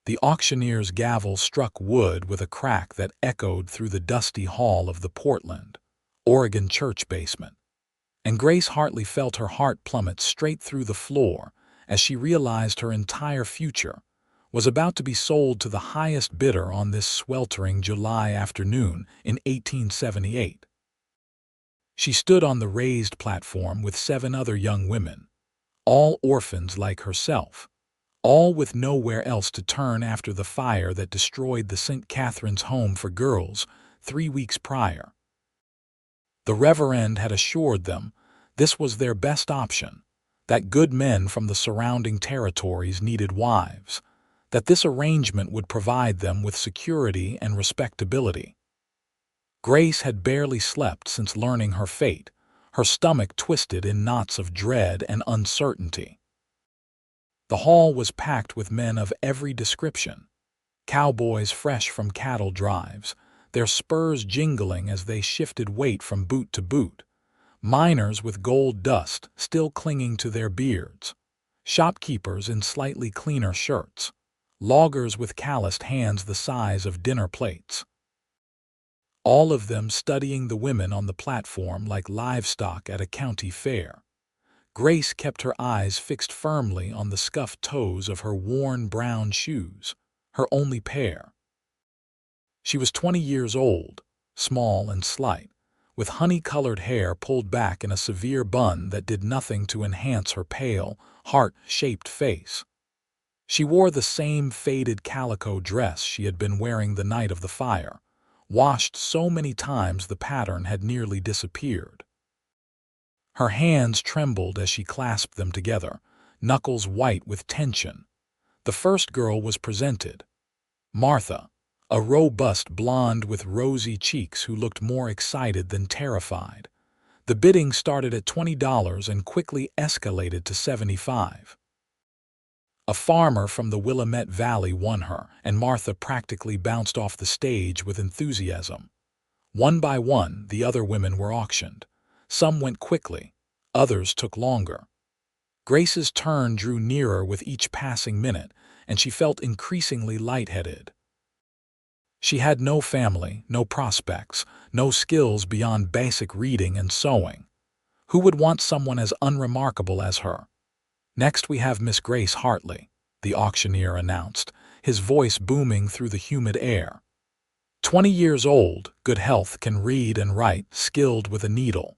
The auctioneer's gavel struck wood with a crack that echoed through the dusty hall of the Portland, Oregon church basement, and Grace Hartley felt her heart plummet straight through the floor as she realized her entire future was about to be sold to the highest bidder on this sweltering July afternoon in 1878. She stood on the raised platform with 7 other young women, all orphans like herself, all with nowhere else to turn after the fire that destroyed the St. Catherine's Home for Girls 3 weeks prior. The Reverend had assured them this was their best option, that good men from the surrounding territories needed wives, that this arrangement would provide them with security and respectability. Grace had barely slept since learning her fate, her stomach twisted in knots of dread and uncertainty. The hall was packed with men of every description, cowboys fresh from cattle drives, their spurs jingling as they shifted weight from boot to boot, miners with gold dust still clinging to their beards, shopkeepers in slightly cleaner shirts, loggers with calloused hands the size of dinner plates. All of them studying the women on the platform like livestock at a county fair. Grace kept her eyes fixed firmly on the scuffed toes of her worn brown shoes, her only pair. She was 20 years old, small and slight, with honey-colored hair pulled back in a severe bun that did nothing to enhance her pale, heart-shaped face. She wore the same faded calico dress she had been wearing the night of the fire, washed so many times the pattern had nearly disappeared. Her hands trembled as she clasped them together, knuckles white with tension. The first girl was presented. Martha, a robust blonde with rosy cheeks who looked more excited than terrified. The bidding started at $20 and quickly escalated to $75. A farmer from the Willamette Valley won her, and Martha practically bounced off the stage with enthusiasm. One by one, the other women were auctioned. Some went quickly, others took longer. Grace's turn drew nearer with each passing minute, and she felt increasingly lightheaded. She had no family, no prospects, no skills beyond basic reading and sewing. Who would want someone as unremarkable as her? "Next we have Miss Grace Hartley," the auctioneer announced, his voice booming through the humid air. 20 years old, good health, can read and write, skilled with a needle.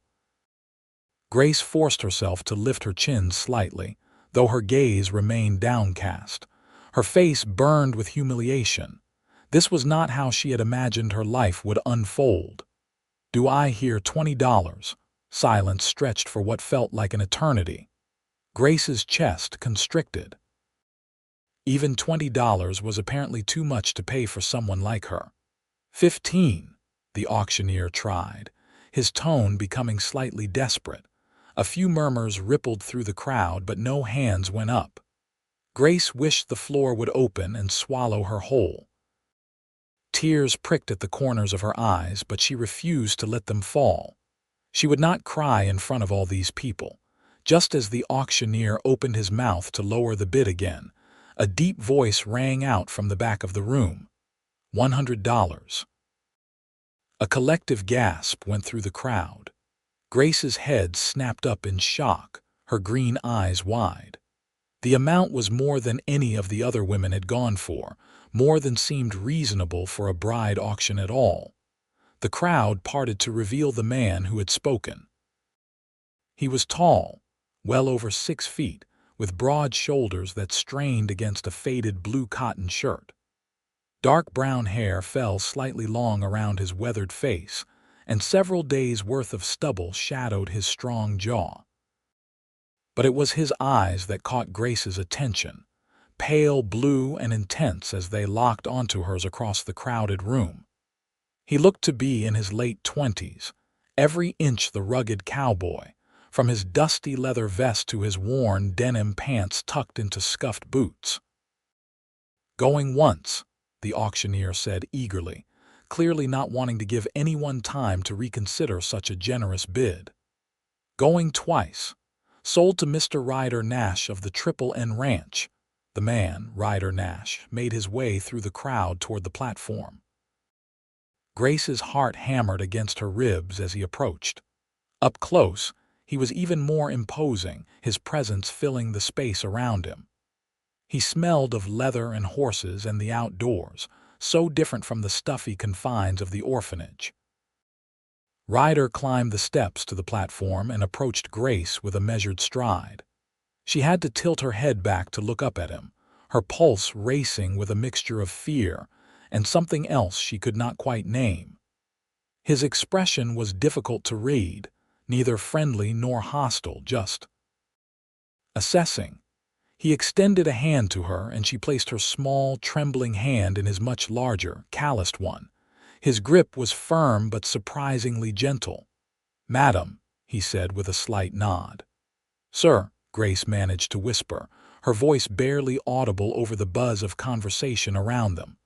Grace forced herself to lift her chin slightly, though her gaze remained downcast. Her face burned with humiliation. This was not how she had imagined her life would unfold. "Do I hear $20? Silence stretched for what felt like an eternity. Grace's chest constricted. Even $20 was apparently too much to pay for someone like her. "15, the auctioneer tried, his tone becoming slightly desperate. A few murmurs rippled through the crowd, but no hands went up. Grace wished the floor would open and swallow her whole. Tears pricked at the corners of her eyes, but she refused to let them fall. She would not cry in front of all these people. Just as the auctioneer opened his mouth to lower the bid again, a deep voice rang out from the back of the room. $100. A collective gasp went through the crowd. Grace's head snapped up in shock, her green eyes wide. The amount was more than any of the other women had gone for, more than seemed reasonable for a bride auction at all. The crowd parted to reveal the man who had spoken. He was tall, well over 6 feet, with broad shoulders that strained against a faded blue cotton shirt. Dark brown hair fell slightly long around his weathered face, and several days' worth of stubble shadowed his strong jaw. But it was his eyes that caught Grace's attention, pale blue and intense as they locked onto hers across the crowded room. He looked to be in his late 20s, every inch the rugged cowboy, from his dusty leather vest to his worn denim pants tucked into scuffed boots. "Going once," the auctioneer said eagerly, clearly not wanting to give anyone time to reconsider such a generous bid. "Going twice. Sold to Mr. Ryder Nash of the Triple N Ranch," The man, Ryder Nash, made his way through the crowd toward the platform. Grace's heart hammered against her ribs as he approached. Up close, he was even more imposing, his presence filling the space around him. He smelled of leather and horses and the outdoors, so different from the stuffy confines of the orphanage. Ryder climbed the steps to the platform and approached Grace with a measured stride. She had to tilt her head back to look up at him, her pulse racing with a mixture of fear and something else she could not quite name. His expression was difficult to read, neither friendly nor hostile, just assessing. He extended a hand to her, and she placed her small, trembling hand in his much larger, calloused one. His grip was firm but surprisingly gentle. "Madam," he said with a slight nod. "Sir," Grace managed to whisper, her voice barely audible over the buzz of conversation around them.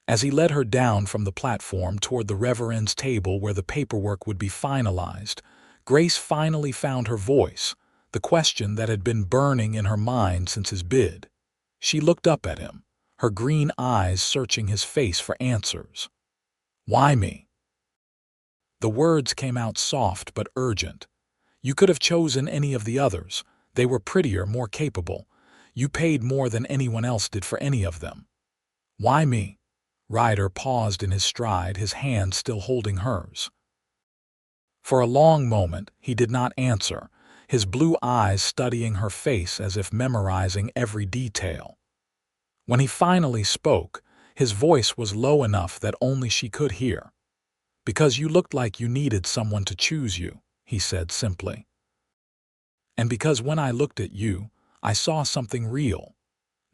As he led her down from the platform toward the Reverend's table where the paperwork would be finalized, Grace finally found her voice, the question that had been burning in her mind since his bid. She looked up at him, her green eyes searching his face for answers. "Why me?" The words came out soft but urgent. "You could have chosen any of the others. They were prettier, more capable. You paid more than anyone else did for any of them." "Why me?" Ryder paused in his stride, his hand still holding hers. For a long moment, he did not answer, his blue eyes studying her face as if memorizing every detail. When he finally spoke, his voice was low enough that only she could hear. "Because you looked like you needed someone to choose you," he said simply. "And because when I looked at you, I saw something real.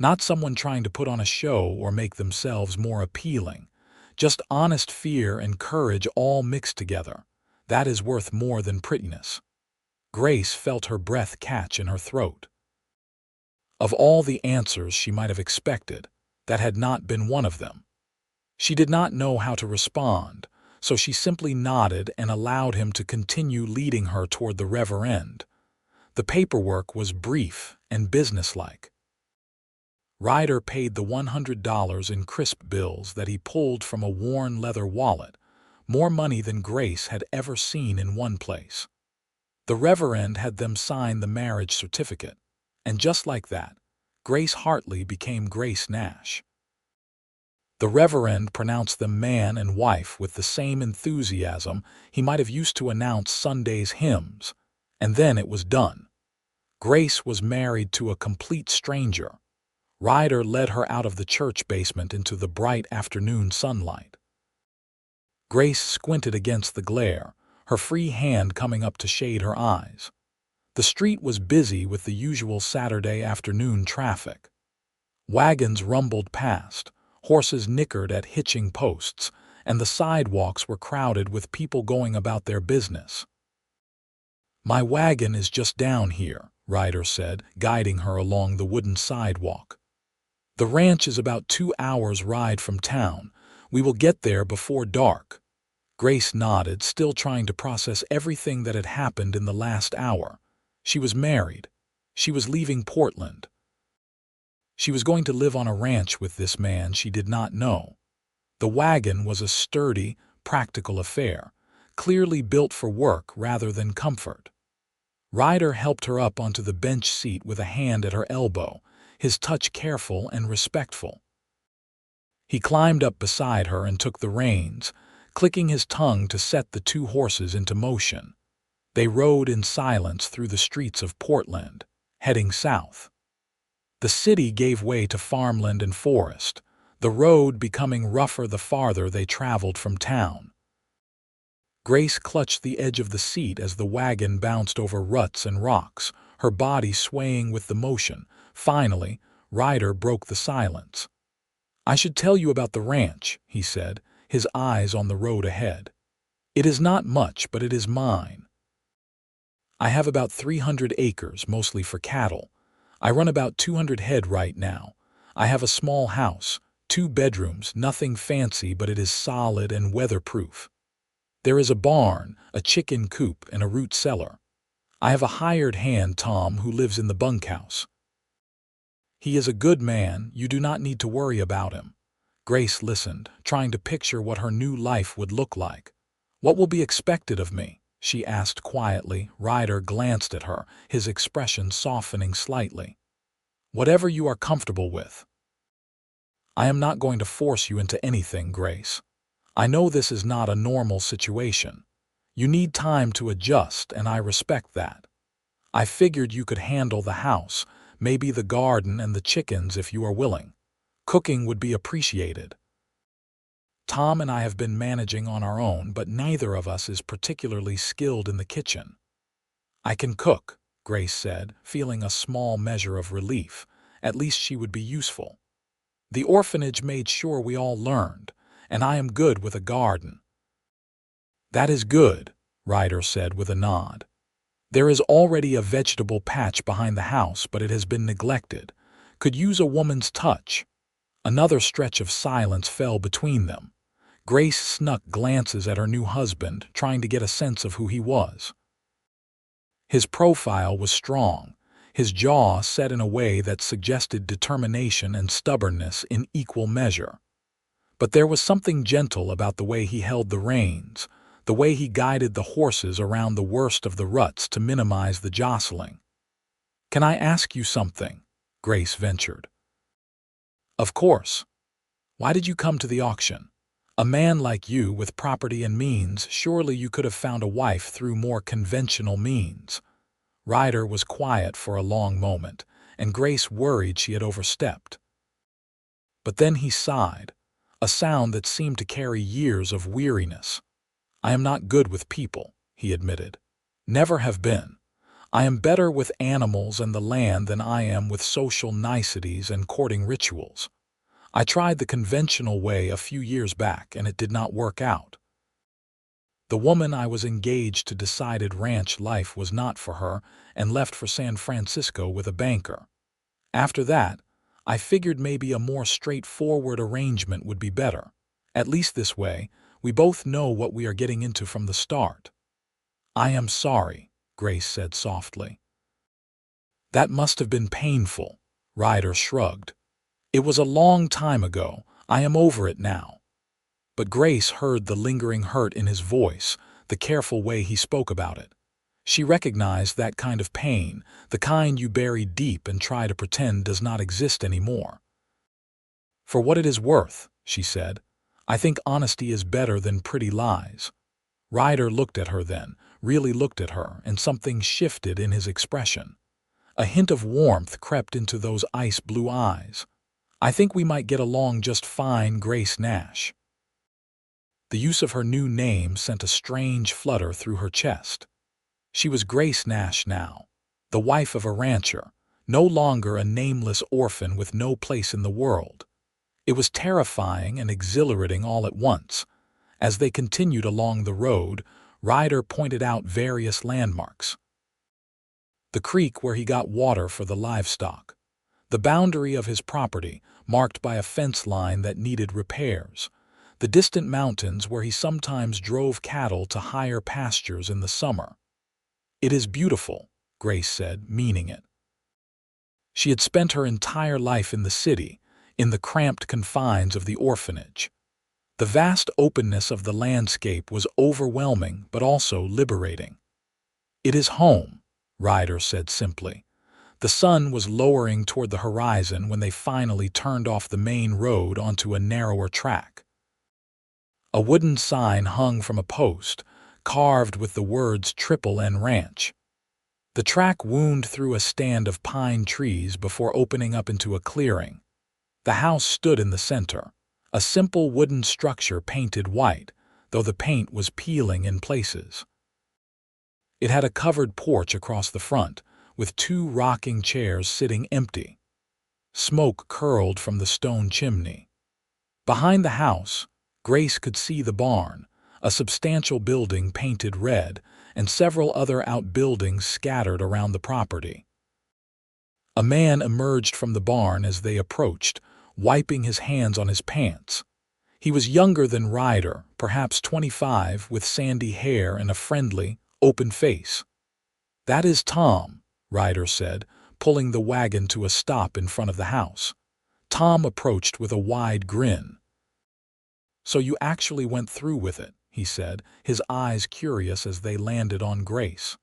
Not someone trying to put on a show or make themselves more appealing. Just honest fear and courage all mixed together. That is worth more than prettiness." Grace felt her breath catch in her throat. Of all the answers she might have expected, that had not been one of them. She did not know how to respond, so she simply nodded and allowed him to continue leading her toward the Reverend. The paperwork was brief and businesslike. Ryder paid the $100 in crisp bills that he pulled from a worn leather wallet, more money than Grace had ever seen in one place. The Reverend had them sign the marriage certificate, and just like that, Grace Hartley became Grace Nash. The Reverend pronounced them man and wife with the same enthusiasm he might have used to announce Sunday's hymns, and then it was done. Grace was married to a complete stranger. Ryder led her out of the church basement into the bright afternoon sunlight. Grace squinted against the glare, her free hand coming up to shade her eyes. The street was busy with the usual Saturday afternoon traffic. Wagons rumbled past, horses nickered at hitching posts, and the sidewalks were crowded with people going about their business. "My wagon is just down here," Ryder said, guiding her along the wooden sidewalk. "The ranch is about 2 hours' ride from town. We will get there before dark." Grace nodded, still trying to process everything that had happened in the last hour. She was married. She was leaving Portland. She was going to live on a ranch with this man she did not know. The wagon was a sturdy, practical affair, clearly built for work rather than comfort. Ryder helped her up onto the bench seat with a hand at her elbow, his touch careful and respectful. He climbed up beside her and took the reins, clicking his tongue to set the 2 horses into motion. They rode in silence through the streets of Portland, heading south. The city gave way to farmland and forest, the road becoming rougher the farther they traveled from town. Grace clutched the edge of the seat as the wagon bounced over ruts and rocks, her body swaying with the motion. Finally, Ryder broke the silence. "I should tell you about the ranch," he said, his eyes on the road ahead. "It is not much, but it is mine. I have about 300 acres, mostly for cattle. I run about 200 head right now. I have a small house, 2 bedrooms, nothing fancy, but it is solid and weatherproof. There is a barn, a chicken coop, and a root cellar. I have a hired hand, Tom, who lives in the bunkhouse." He is a good man, you do not need to worry about him. Grace listened, trying to picture what her new life would look like. What will be expected of me? She asked quietly. Ryder glanced at her, his expression softening slightly. Whatever you are comfortable with. I am not going to force you into anything, Grace. I know this is not a normal situation. You need time to adjust, and I respect that. I figured you could handle the house, maybe the garden and the chickens if you are willing. Cooking would be appreciated. Tom and I have been managing on our own, but neither of us is particularly skilled in the kitchen. I can cook, Grace said, feeling a small measure of relief. At least she would be useful. The orphanage made sure we all learned, and I am good with a garden. That is good, Ryder said with a nod. There is already a vegetable patch behind the house, but it has been neglected. Could use a woman's touch. Another stretch of silence fell between them. Grace snuck glances at her new husband, trying to get a sense of who he was. His profile was strong, his jaw set in a way that suggested determination and stubbornness in equal measure. But there was something gentle about the way he held the reins, the way he guided the horses around the worst of the ruts to minimize the jostling. Can I ask you something? Grace ventured. Of course. Why did you come to the auction? A man like you with property and means, surely you could have found a wife through more conventional means. Ryder was quiet for a long moment, and Grace worried she had overstepped. But then he sighed, a sound that seemed to carry years of weariness. I am not good with people, he admitted. Never have been. I am better with animals and the land than I am with social niceties and courting rituals. I tried the conventional way a few years back, and it did not work out. The woman I was engaged to decided ranch life was not for her and left for San Francisco with a banker. After that, I figured maybe a more straightforward arrangement would be better. At least this way, we both know what we are getting into from the start. I am sorry, Grace said softly. That must have been painful, Ryder shrugged. It was a long time ago. I am over it now. But Grace heard the lingering hurt in his voice, the careful way he spoke about it. She recognized that kind of pain, the kind you bury deep and try to pretend does not exist anymore. For what it is worth, she said, I think honesty is better than pretty lies. Ryder looked at her then, really looked at her, and something shifted in his expression. A hint of warmth crept into those ice-blue eyes. I think we might get along just fine, Grace Nash. The use of her new name sent a strange flutter through her chest. She was Grace Nash now, the wife of a rancher, no longer a nameless orphan with no place in the world. It was terrifying and exhilarating all at once. As they continued along the road, Ryder pointed out various landmarks. The creek where he got water for the livestock. The boundary of his property, marked by a fence line that needed repairs. The distant mountains where he sometimes drove cattle to higher pastures in the summer. It is beautiful, Grace said, meaning it. She had spent her entire life in the city, in the cramped confines of the orphanage. The vast openness of the landscape was overwhelming but also liberating. It is home, Ryder said simply. The sun was lowering toward the horizon when they finally turned off the main road onto a narrower track. A wooden sign hung from a post, carved with the words Triple N Ranch. The track wound through a stand of pine trees before opening up into a clearing. The house stood in the center, a simple wooden structure painted white, though the paint was peeling in places. It had a covered porch across the front, with 2 rocking chairs sitting empty. Smoke curled from the stone chimney. Behind the house, Grace could see the barn, a substantial building painted red, and several other outbuildings scattered around the property. A man emerged from the barn as they approached, wiping his hands on his pants. He was younger than Ryder, perhaps 25, with sandy hair and a friendly, open face. That is Tom, Ryder said, pulling the wagon to a stop in front of the house. Tom approached with a wide grin. "So you actually went through with it," he said, his eyes curious as they landed on Grace.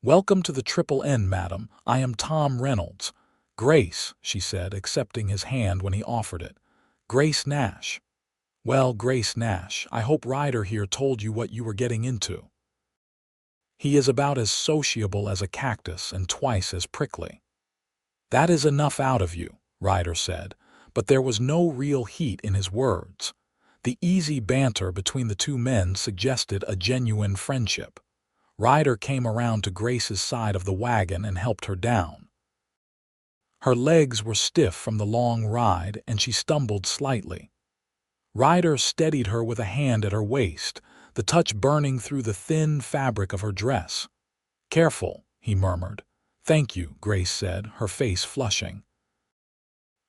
"Welcome to the Triple N, madam. I am Tom Reynolds." "Grace," she said, accepting his hand when he offered it. "Grace Nash." "Well, Grace Nash, I hope Ryder here told you what you were getting into. He is about as sociable as a cactus and twice as prickly." "That is enough out of you," Ryder said, but there was no real heat in his words. The easy banter between the two men suggested a genuine friendship. Ryder came around to Grace's side of the wagon and helped her down. Her legs were stiff from the long ride and she stumbled slightly. Ryder steadied her with a hand at her waist, the touch burning through the thin fabric of her dress. "Careful," he murmured. "Thank you," Grace said, her face flushing.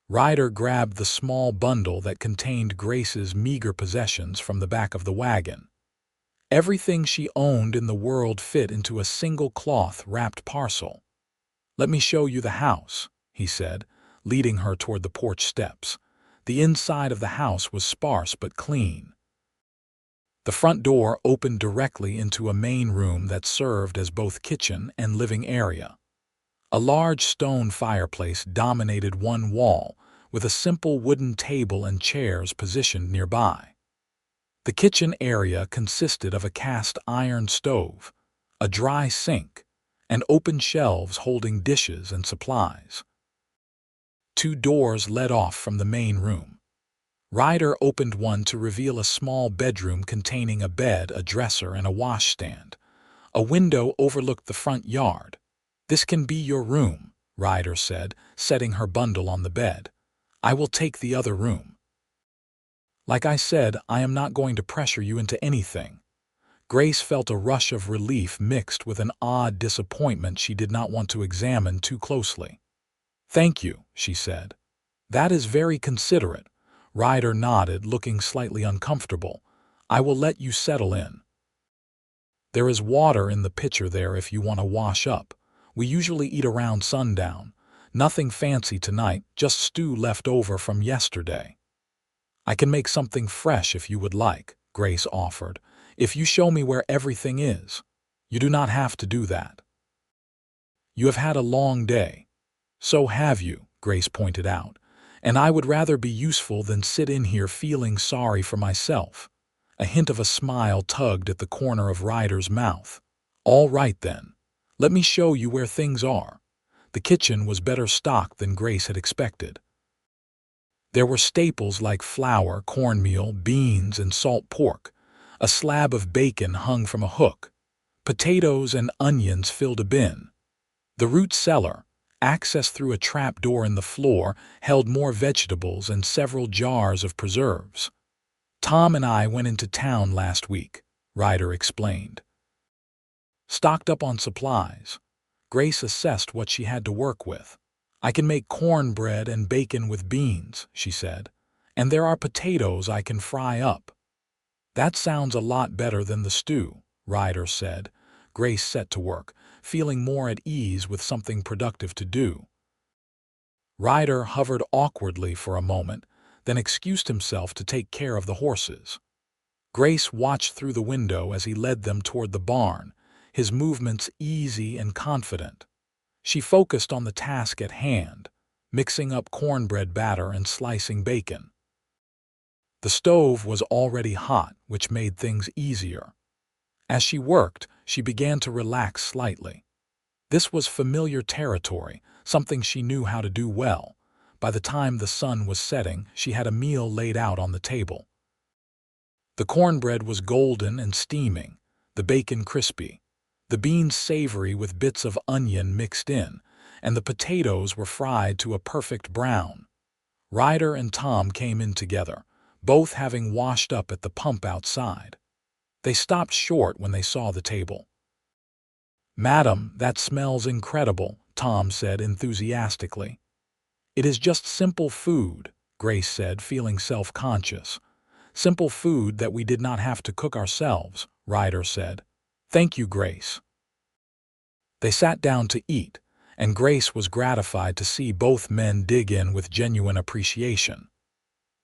Ryder grabbed the small bundle that contained Grace's meager possessions from the back of the wagon. Everything she owned in the world fit into a single cloth-wrapped parcel. "Let me show you the house," he said, leading her toward the porch steps. The inside of the house was sparse but clean. The front door opened directly into a main room that served as both kitchen and living area. A large stone fireplace dominated one wall, with a simple wooden table and chairs positioned nearby. The kitchen area consisted of a cast iron stove, a dry sink, and open shelves holding dishes and supplies. 2 doors led off from the main room. Ryder opened one to reveal a small bedroom containing a bed, a dresser, and a washstand. A window overlooked the front yard. "This can be your room," Ryder said, setting her bundle on the bed. "I will take the other room." "Like I said, I am not going to pressure you into anything." Grace felt a rush of relief mixed with an odd disappointment she did not want to examine too closely. "Thank you," she said. "That is very considerate." Ryder nodded, looking slightly uncomfortable. "I will let you settle in. There is water in the pitcher there if you want to wash up. We usually eat around sundown. Nothing fancy tonight, just stew left over from yesterday." "I can make something fresh if you would like," Grace offered, "if you show me where everything is." "You do not have to do that." "You have had a long day." "So have you," Grace pointed out, "and I would rather be useful than sit in here feeling sorry for myself." A hint of a smile tugged at the corner of Ryder's mouth. "All right then. Let me show you where things are." The kitchen was better stocked than Grace had expected. There were staples like flour, cornmeal, beans, and salt pork. A slab of bacon hung from a hook. Potatoes and onions filled a bin. The root cellar, accessed through a trap door in the floor, held more vegetables and several jars of preserves. "Tom and I went into town last week," Ryder explained. "Stocked up on supplies." Grace assessed what she had to work with. "I can make cornbread and bacon with beans," she said. "And there are potatoes I can fry up." "That sounds a lot better than the stew," Ryder said. Grace set to work, feeling more at ease with something productive to do. Ryder hovered awkwardly for a moment, then excused himself to take care of the horses. Grace watched through the window as he led them toward the barn, his movements easy and confident. She focused on the task at hand, mixing up cornbread batter and slicing bacon. The stove was already hot, which made things easier. As she worked, she began to relax slightly. This was familiar territory, something she knew how to do well. By the time the sun was setting, she had a meal laid out on the table. The cornbread was golden and steaming, the bacon crispy, the beans savory with bits of onion mixed in, and the potatoes were fried to a perfect brown. Ryder and Tom came in together, both having washed up at the pump outside. They stopped short when they saw the table. "Madam, that smells incredible," Tom said enthusiastically. "It is just simple food," Grace said, feeling self-conscious. "Simple food that we did not have to cook ourselves," Ryder said. "Thank you, Grace." They sat down to eat, and Grace was gratified to see both men dig in with genuine appreciation.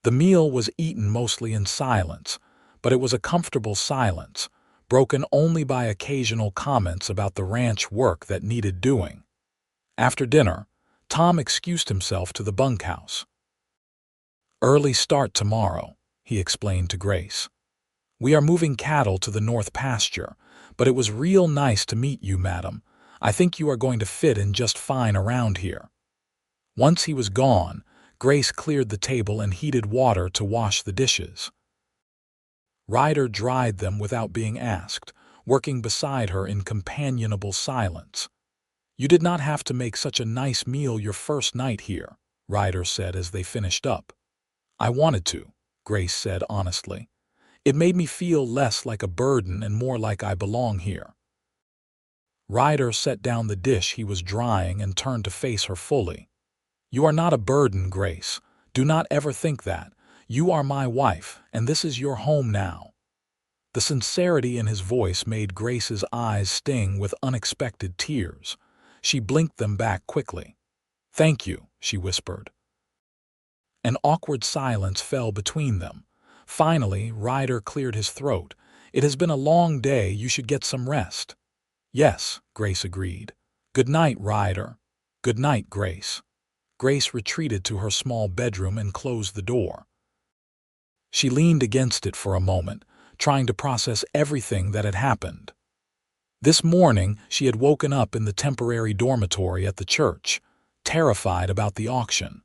The meal was eaten mostly in silence, but it was a comfortable silence, broken only by occasional comments about the ranch work that needed doing. After dinner, Tom excused himself to the bunkhouse. "Early start tomorrow," he explained to Grace. "We are moving cattle to the north pasture, but it was real nice to meet you, madam. I think you are going to fit in just fine around here." Once he was gone, Grace cleared the table and heated water to wash the dishes. Ryder dried them without being asked, working beside her in companionable silence. "You did not have to make such a nice meal your first night here," Ryder said as they finished up. "I wanted to," Grace said honestly. "It made me feel less like a burden and more like I belong here." Ryder set down the dish he was drying and turned to face her fully. "You are not a burden, Grace. Do not ever think that. You are my wife, and this is your home now." The sincerity in his voice made Grace's eyes sting with unexpected tears. She blinked them back quickly. "Thank you," she whispered. An awkward silence fell between them. Finally, Ryder cleared his throat. "It has been a long day. You should get some rest." "Yes," Grace agreed. "Good night, Ryder." "Good night, Grace." Grace retreated to her small bedroom and closed the door. She leaned against it for a moment, trying to process everything that had happened. This morning, she had woken up in the temporary dormitory at the church, terrified about the auction.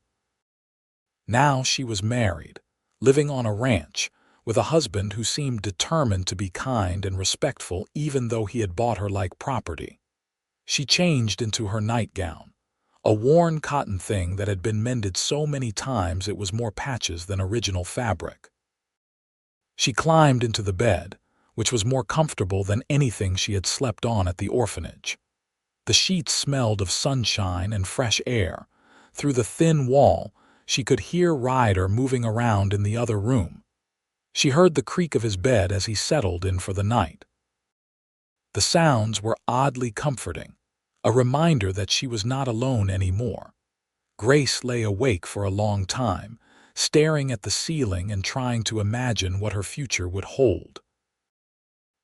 Now she was married, living on a ranch, with a husband who seemed determined to be kind and respectful even though he had bought her like property. She changed into her nightgown, a worn cotton thing that had been mended so many times it was more patches than original fabric. She climbed into the bed, which was more comfortable than anything she had slept on at the orphanage. The sheets smelled of sunshine and fresh air. Through the thin wall, she could hear Ryder moving around in the other room. She heard the creak of his bed as he settled in for the night. The sounds were oddly comforting, a reminder that she was not alone anymore. Grace lay awake for a long time, staring at the ceiling and trying to imagine what her future would hold.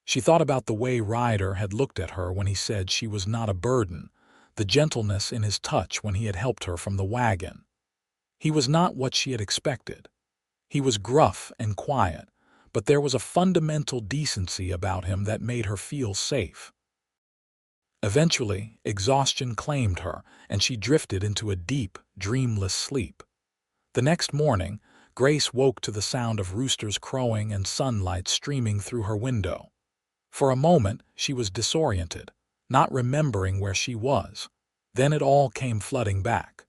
She thought about the way Ryder had looked at her when he said she was not a burden, the gentleness in his touch when he had helped her from the wagon. He was not what she had expected. He was gruff and quiet, but there was a fundamental decency about him that made her feel safe. Eventually, exhaustion claimed her, and she drifted into a deep, dreamless sleep. The next morning, Grace woke to the sound of roosters crowing and sunlight streaming through her window. For a moment, she was disoriented, not remembering where she was. Then it all came flooding back.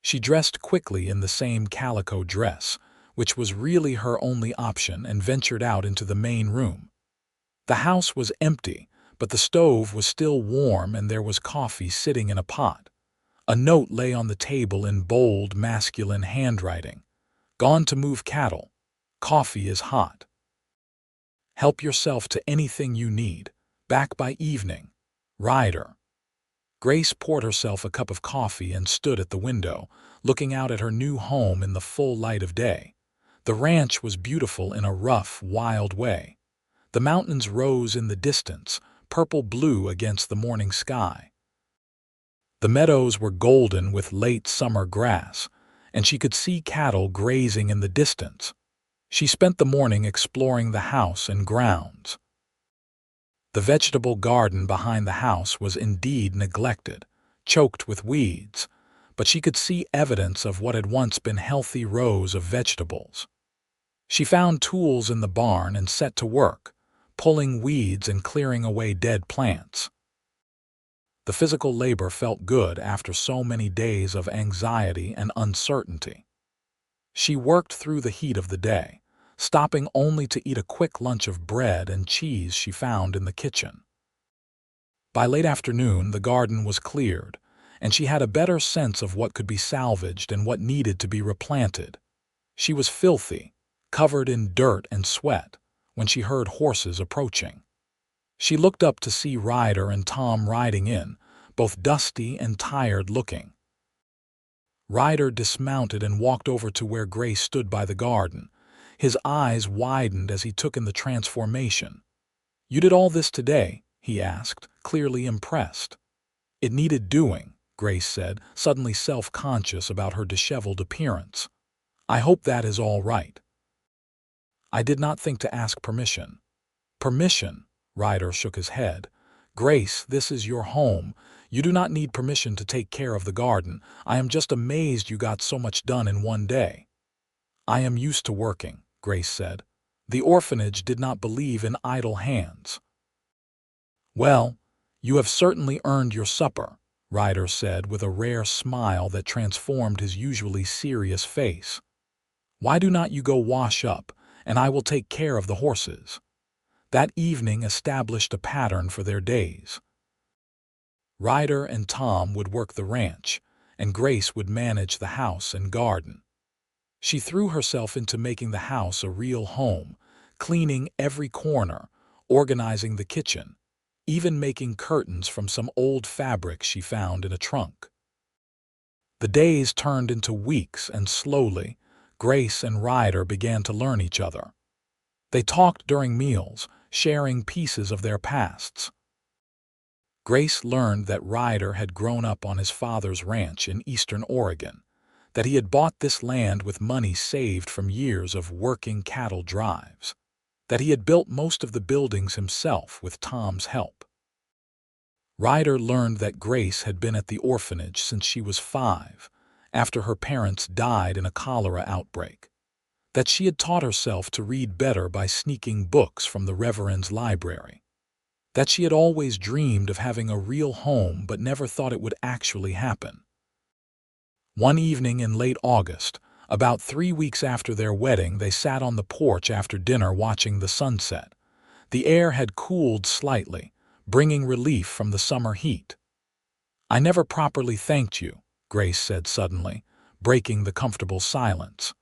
She dressed quickly in the same calico dress, which was really her only option, and ventured out into the main room. The house was empty, but the stove was still warm and there was coffee sitting in a pot. A note lay on the table in bold, masculine handwriting. "Gone to move cattle. Coffee is hot. Help yourself to anything you need. Back by evening. Ryder." Grace poured herself a cup of coffee and stood at the window, looking out at her new home in the full light of day. The ranch was beautiful in a rough, wild way. The mountains rose in the distance, purple-blue against the morning sky. The meadows were golden with late summer grass, and she could see cattle grazing in the distance. She spent the morning exploring the house and grounds. The vegetable garden behind the house was indeed neglected, choked with weeds, but she could see evidence of what had once been healthy rows of vegetables. She found tools in the barn and set to work, pulling weeds and clearing away dead plants. The physical labor felt good after so many days of anxiety and uncertainty. She worked through the heat of the day, stopping only to eat a quick lunch of bread and cheese she found in the kitchen. By late afternoon, the garden was cleared, and she had a better sense of what could be salvaged and what needed to be replanted. She was filthy, covered in dirt and sweat, when she heard horses approaching. She looked up to see Ryder and Tom riding in, both dusty and tired-looking. Ryder dismounted and walked over to where Grace stood by the garden. His eyes widened as he took in the transformation. "You did all this today?" he asked, clearly impressed. "It needed doing," Grace said, suddenly self-conscious about her disheveled appearance. "I hope that is all right." "I did not think to ask permission." "Permission?" Ryder shook his head. "Grace, this is your home. You do not need permission to take care of the garden. I am just amazed you got so much done in one day." "I am used to working," Grace said. "The orphanage did not believe in idle hands." "Well, you have certainly earned your supper," Ryder said with a rare smile that transformed his usually serious face. "Why do not you go wash up, and I will take care of the horses?" That evening established a pattern for their days. Ryder and Tom would work the ranch, and Grace would manage the house and garden. She threw herself into making the house a real home, cleaning every corner, organizing the kitchen, even making curtains from some old fabric she found in a trunk. The days turned into weeks, and slowly, Grace and Ryder began to learn each other. They talked during meals, sharing pieces of their pasts. Grace learned that Ryder had grown up on his father's ranch in eastern Oregon, that he had bought this land with money saved from years of working cattle drives, that he had built most of the buildings himself with Tom's help. Ryder learned that Grace had been at the orphanage since she was 5, after her parents died in a cholera outbreak, that she had taught herself to read better by sneaking books from the Reverend's library, that she had always dreamed of having a real home but never thought it would actually happen. One evening in late August, about 3 weeks after their wedding, they sat on the porch after dinner watching the sunset. The air had cooled slightly, bringing relief from the summer heat. "I never properly thanked you," Grace said suddenly, breaking the comfortable silence.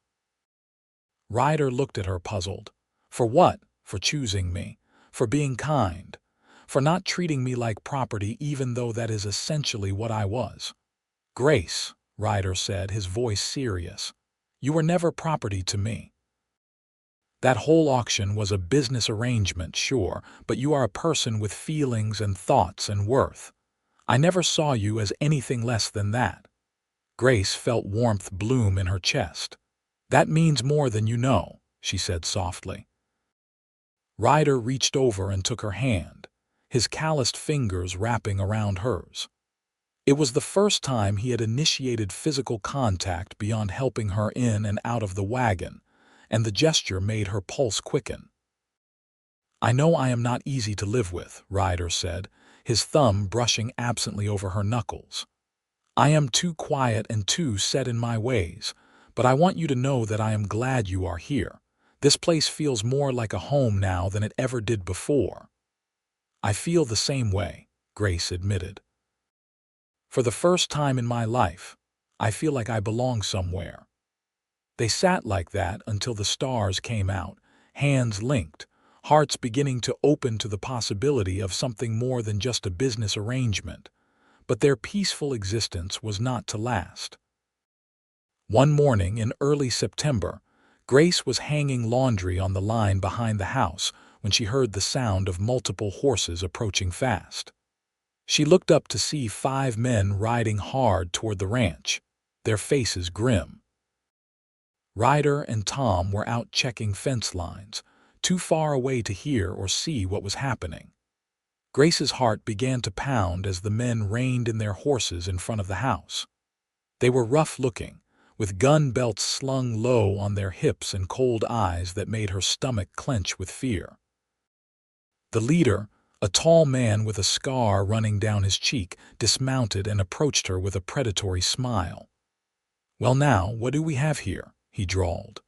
Ryder looked at her puzzled. "For what? For choosing me, for being kind, for not treating me like property even though that is essentially what I was." "Grace," Ryder said, his voice serious, "you were never property to me. That whole auction was a business arrangement, sure, but you are a person with feelings and thoughts and worth. I never saw you as anything less than that." Grace felt warmth bloom in her chest. "That means more than you know," she said softly. Ryder reached over and took her hand, his calloused fingers wrapping around hers. It was the first time he had initiated physical contact beyond helping her in and out of the wagon, and the gesture made her pulse quicken. "I know I am not easy to live with," Ryder said, his thumb brushing absently over her knuckles. "I am too quiet and too set in my ways, but I want you to know that I am glad you are here. This place feels more like a home now than it ever did before." "I feel the same way," Grace admitted. "For the first time in my life, I feel like I belong somewhere." They sat like that until the stars came out, hands linked, hearts beginning to open to the possibility of something more than just a business arrangement. But their peaceful existence was not to last. One morning in early September, Grace was hanging laundry on the line behind the house when she heard the sound of multiple horses approaching fast. She looked up to see 5 men riding hard toward the ranch, their faces grim. Ryder and Tom were out checking fence lines, too far away to hear or see what was happening. Grace's heart began to pound as the men reined in their horses in front of the house. They were rough-looking, with gun belts slung low on their hips and cold eyes that made her stomach clench with fear. The leader, a tall man with a scar running down his cheek, dismounted and approached her with a predatory smile. "Well now, what do we have here?" he drawled.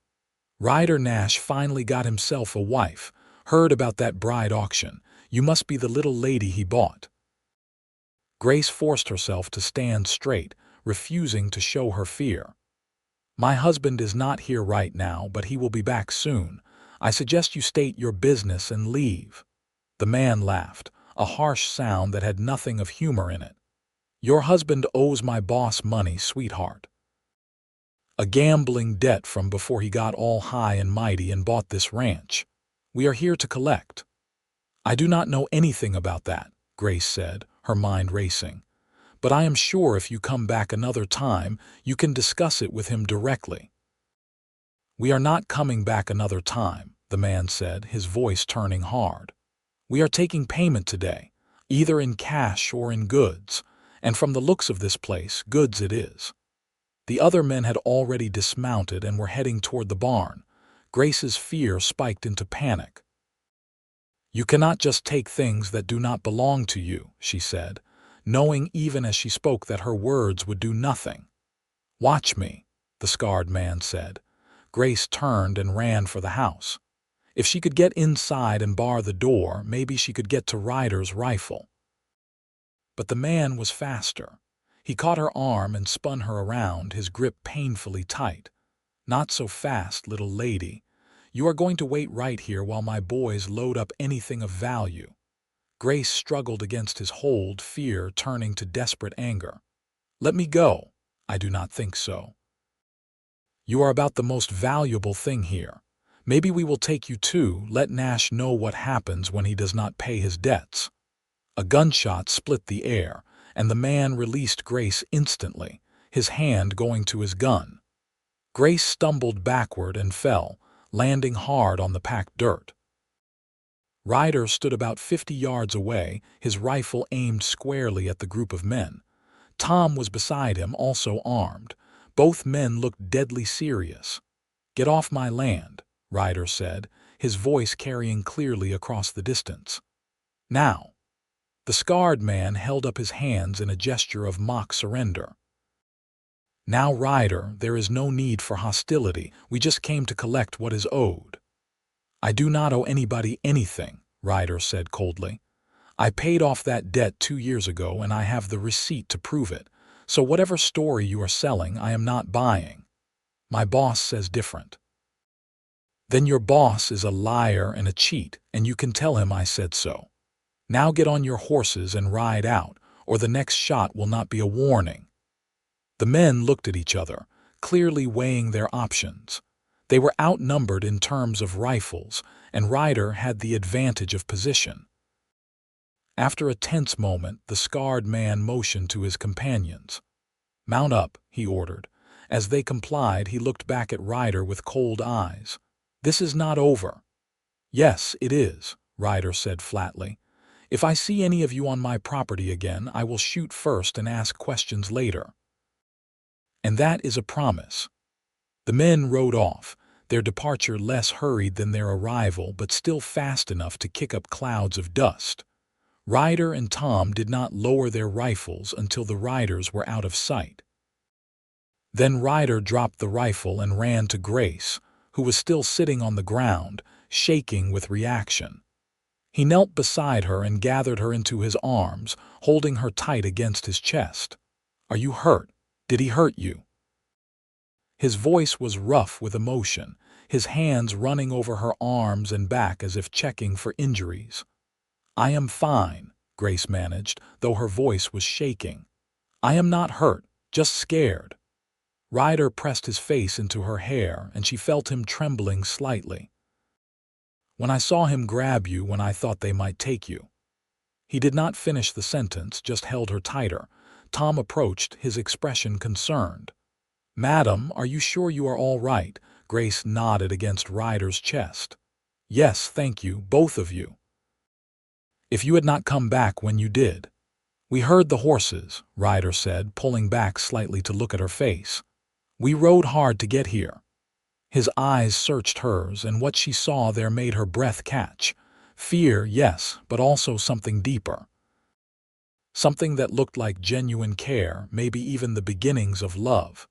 "Ryder Nash finally got himself a wife. Heard about that bride auction. You must be the little lady he bought." Grace forced herself to stand straight, refusing to show her fear. "My husband is not here right now, but he will be back soon. I suggest you state your business and leave." The man laughed, a harsh sound that had nothing of humor in it. Your husband owes my boss money, sweetheart. A gambling debt from before he got all high and mighty and bought this ranch. We are here to collect. I do not know anything about that, Grace said, her mind racing. But I am sure if you come back another time, you can discuss it with him directly. We are not coming back another time, the man said, his voice turning hard. We are taking payment today, either in cash or in goods, and from the looks of this place, goods it is. The other men had already dismounted and were heading toward the barn. Grace's fear spiked into panic. You cannot just take things that do not belong to you, she said, knowing even as she spoke that her words would do nothing. Watch me, the scarred man said. Grace turned and ran for the house. If she could get inside and bar the door, maybe she could get to Ryder's rifle. But the man was faster. He caught her arm and spun her around, his grip painfully tight. Not so fast, little lady. You are going to wait right here while my boys load up anything of value. Grace struggled against his hold, fear turning to desperate anger. Let me go. I do not think so. You are about the most valuable thing here. Maybe we will take you too. Let Nash know what happens when he does not pay his debts. A gunshot split the air, and the man released Grace instantly, his hand going to his gun. Grace stumbled backward and fell, landing hard on the packed dirt. Ryder stood about 50 yards away, his rifle aimed squarely at the group of men. Tom was beside him, also armed. Both men looked deadly serious. Get off my land, Ryder said, his voice carrying clearly across the distance. Now. The scarred man held up his hands in a gesture of mock surrender. Now, Ryder, there is no need for hostility. We just came to collect what is owed. I do not owe anybody anything, Ryder said coldly. I paid off that debt 2 years ago and I have the receipt to prove it. So whatever story you are selling, I am not buying. My boss says different. Then your boss is a liar and a cheat, and you can tell him I said so. Now get on your horses and ride out, or the next shot will not be a warning. The men looked at each other, clearly weighing their options. They were outnumbered in terms of rifles, and Ryder had the advantage of position. After a tense moment, the scarred man motioned to his companions. Mount up, he ordered. As they complied, he looked back at Ryder with cold eyes. This is not over. Yes, it is, Ryder said flatly. If I see any of you on my property again, I will shoot first and ask questions later. And that is a promise. The men rode off, their departure less hurried than their arrival, but still fast enough to kick up clouds of dust. Ryder and Tom did not lower their rifles until the riders were out of sight. Then Ryder dropped the rifle and ran to Grace, who was still sitting on the ground, shaking with reaction. He knelt beside her and gathered her into his arms, holding her tight against his chest. Are you hurt? Did he hurt you? His voice was rough with emotion, his hands running over her arms and back as if checking for injuries. I am fine, Grace managed, though her voice was shaking. I am not hurt, just scared. Ryder pressed his face into her hair, and she felt him trembling slightly. When I saw him grab you when I thought they might take you. He did not finish the sentence, just held her tighter. Tom approached, his expression concerned. Madam, are you sure you are all right? Grace nodded against Ryder's chest. Yes, thank you, both of you. If you had not come back when you did. We heard the horses, Ryder said, pulling back slightly to look at her face. We rode hard to get here. His eyes searched hers, and what she saw there made her breath catch. Fear, yes, but also something deeper. Something that looked like genuine care, maybe even the beginnings of love.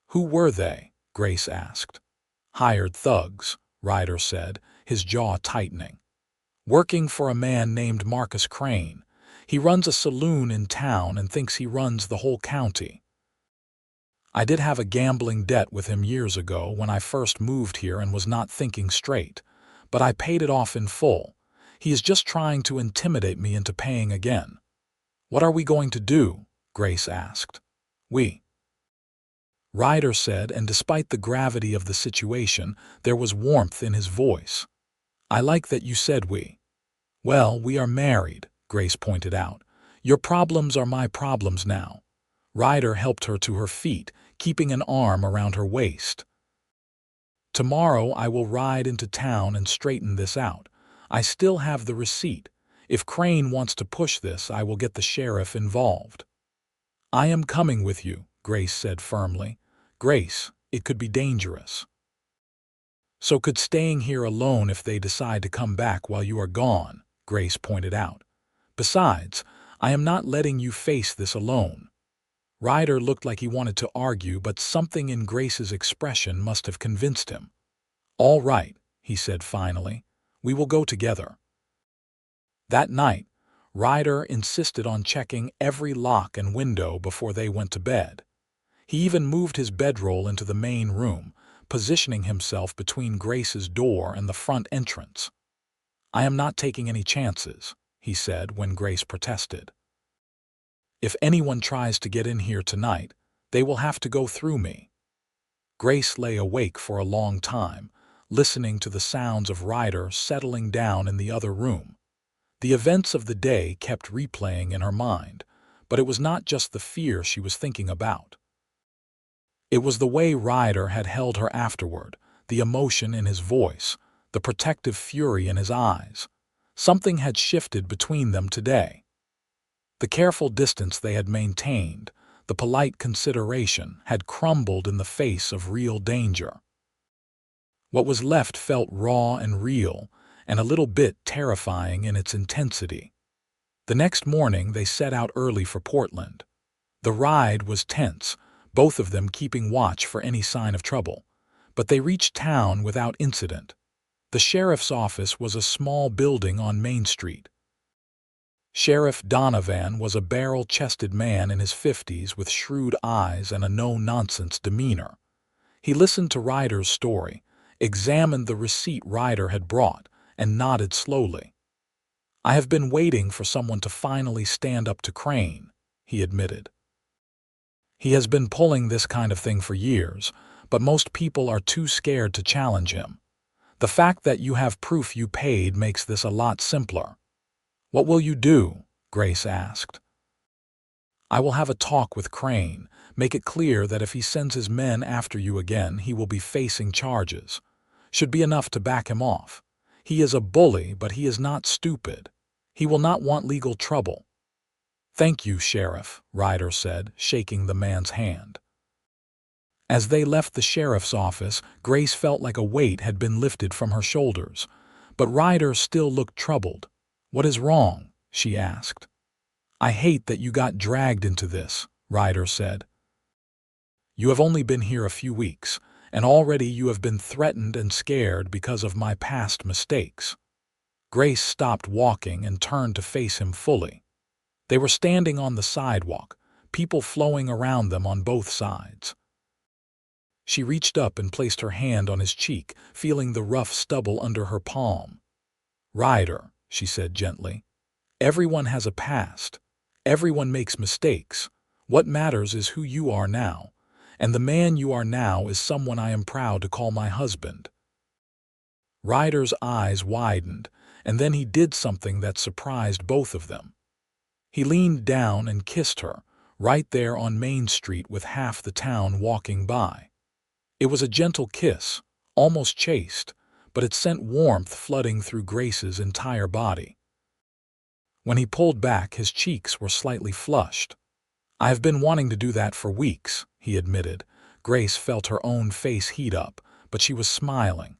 Who were they? Grace asked. Hired thugs, Ryder said, his jaw tightening. Working for a man named Marcus Crane. He runs a saloon in town and thinks he runs the whole county. I did have a gambling debt with him years ago when I first moved here and was not thinking straight, but I paid it off in full. He is just trying to intimidate me into paying again. What are we going to do? Grace asked. We. Ryder said, and despite the gravity of the situation, there was warmth in his voice. I like that you said we. Well, we are married, Grace pointed out. Your problems are my problems now. Ryder helped her to her feet, keeping an arm around her waist. Tomorrow I will ride into town and straighten this out. I still have the receipt. If Crane wants to push this, I will get the sheriff involved. I am coming with you, Grace said firmly. Grace, it could be dangerous. So could staying here alone if they decide to come back while you are gone, Grace pointed out. Besides, I am not letting you face this alone. Ryder looked like he wanted to argue, but something in Grace's expression must have convinced him. All right, he said finally. We will go together. That night, Ryder insisted on checking every lock and window before they went to bed. He even moved his bedroll into the main room, positioning himself between Grace's door and the front entrance. I am not taking any chances, he said when Grace protested. If anyone tries to get in here tonight, they will have to go through me. Grace lay awake for a long time, listening to the sounds of Ryder settling down in the other room. The events of the day kept replaying in her mind, but it was not just the fear she was thinking about. It was the way Ryder had held her afterward, the emotion in his voice, the protective fury in his eyes. Something had shifted between them today. The careful distance they had maintained, the polite consideration, had crumbled in the face of real danger. What was left felt raw and real, and a little bit terrifying in its intensity. The next morning they set out early for Portland. The ride was tense, both of them keeping watch for any sign of trouble, but they reached town without incident. The sheriff's office was a small building on Main Street. Sheriff Donovan was a barrel-chested man in his 50s with shrewd eyes and a no-nonsense demeanor. He listened to Ryder's story, examined the receipt Ryder had brought, and nodded slowly. I have been waiting for someone to finally stand up to Crane, he admitted. He has been pulling this kind of thing for years, but most people are too scared to challenge him. The fact that you have proof you paid makes this a lot simpler. What will you do? Grace asked. I will have a talk with Crane, make it clear that if he sends his men after you again, he will be facing charges. Should be enough to back him off. He is a bully, but he is not stupid. He will not want legal trouble. Thank you, Sheriff, Ryder said, shaking the man's hand. As they left the sheriff's office, Grace felt like a weight had been lifted from her shoulders, but Ryder still looked troubled. What is wrong? She asked. I hate that you got dragged into this, Ryder said. You have only been here a few weeks, and already you have been threatened and scared because of my past mistakes. Grace stopped walking and turned to face him fully. They were standing on the sidewalk, people flowing around them on both sides. She reached up and placed her hand on his cheek, feeling the rough stubble under her palm. Ryder, she said gently, everyone has a past. Everyone makes mistakes. What matters is who you are now, and the man you are now is someone I am proud to call my husband. Ryder's eyes widened, and then he did something that surprised both of them. He leaned down and kissed her, right there on Main Street with half the town walking by. It was a gentle kiss, almost chaste, but it sent warmth flooding through Grace's entire body. When he pulled back, his cheeks were slightly flushed. I have been wanting to do that for weeks, he admitted. Grace felt her own face heat up, but she was smiling.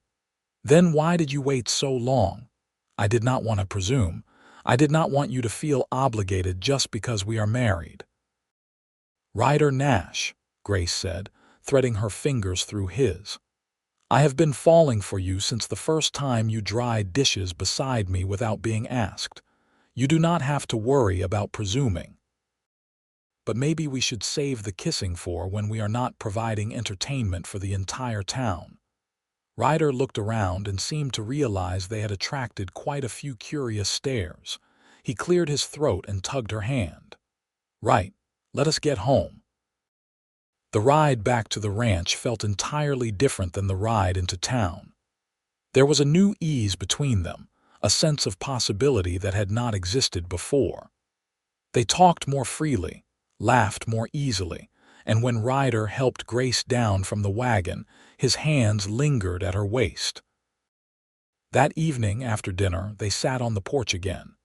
Then why did you wait so long? I did not want to presume. I did not want you to feel obligated just because we are married. Ryder Nash, Grace said, threading her fingers through his. I have been falling for you since the first time you dried dishes beside me without being asked. You do not have to worry about presuming. But maybe we should save the kissing for when we are not providing entertainment for the entire town. Ryder looked around and seemed to realize they had attracted quite a few curious stares. He cleared his throat and tugged her hand. Right, Let us get home." The ride back to the ranch felt entirely different than the ride into town. There was a new ease between them, a sense of possibility that had not existed before. They talked more freely, laughed more easily, and when Ryder helped Grace down from the wagon, his hands lingered at her waist. That evening after dinner, they sat on the porch again.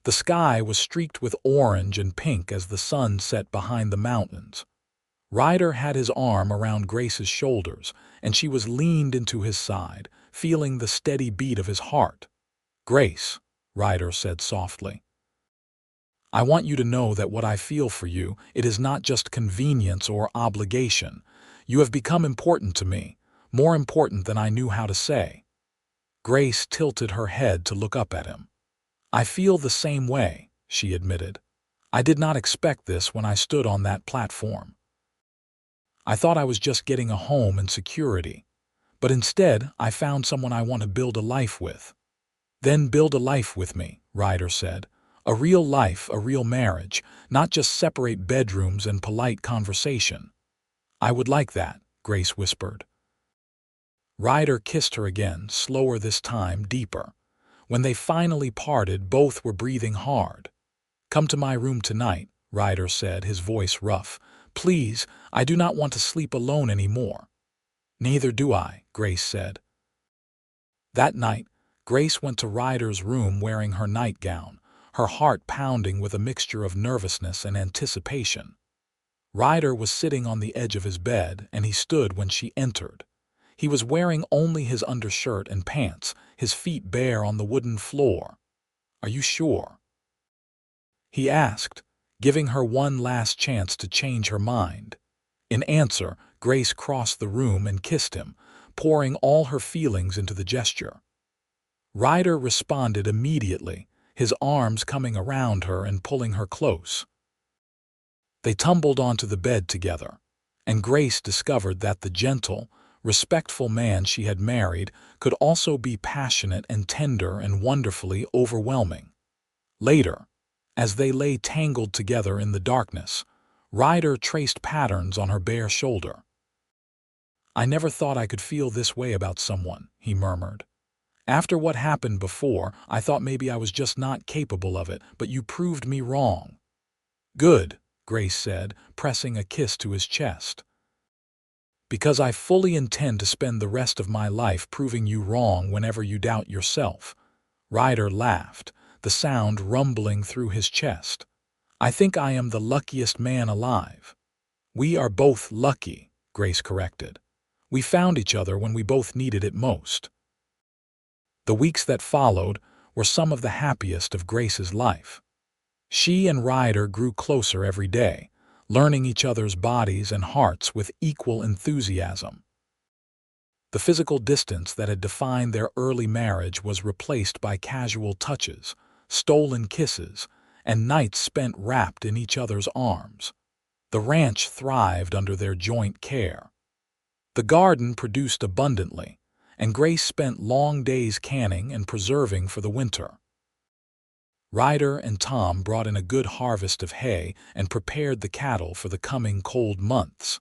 The sky was streaked with orange and pink as the sun set behind the mountains. Ryder had his arm around Grace's shoulders, and she was leaned into his side, feeling the steady beat of his heart. "Grace," Ryder said softly, "I want you to know that what I feel for you, it is not just convenience or obligation. You have become important to me, more important than I knew how to say." Grace tilted her head to look up at him. "I feel the same way," she admitted. "I did not expect this when I stood on that platform. I thought I was just getting a home and security. But instead, I found someone I want to build a life with." "Then build a life with me," Ryder said. "A real life, a real marriage, not just separate bedrooms and polite conversation." "I would like that," Grace whispered. Ryder kissed her again, slower this time, deeper. When they finally parted, both were breathing hard. "Come to my room tonight," Ryder said, his voice rough. "Please, I do not want to sleep alone anymore." "Neither do I," Grace said. That night, Grace went to Ryder's room wearing her nightgown, her heart pounding with a mixture of nervousness and anticipation. Ryder was sitting on the edge of his bed, and he stood when she entered. He was wearing only his undershirt and pants, his feet bare on the wooden floor. "Are you sure?" he asked, giving her one last chance to change her mind. In answer, Grace crossed the room and kissed him, pouring all her feelings into the gesture. Ryder responded immediately, his arms coming around her and pulling her close. They tumbled onto the bed together, and Grace discovered that the gentle, respectful man she had married could also be passionate and tender and wonderfully overwhelming. Later, as they lay tangled together in the darkness, Ryder traced patterns on her bare shoulder. "I never thought I could feel this way about someone," he murmured. "After what happened before, I thought maybe I was just not capable of it, but you proved me wrong." "Good," Grace said, pressing a kiss to his chest. "Because I fully intend to spend the rest of my life proving you wrong whenever you doubt yourself." Ryder laughed, the sound rumbling through his chest. "I think I am the luckiest man alive." "We are both lucky," Grace corrected. "We found each other when we both needed it most." The weeks that followed were some of the happiest of Grace's life. She and Ryder grew closer every day, learning each other's bodies and hearts with equal enthusiasm. The physical distance that had defined their early marriage was replaced by casual touches, stolen kisses, and nights spent wrapped in each other's arms. The ranch thrived under their joint care. The garden produced abundantly, and Grace spent long days canning and preserving for the winter. Ryder and Tom brought in a good harvest of hay and prepared the cattle for the coming cold months.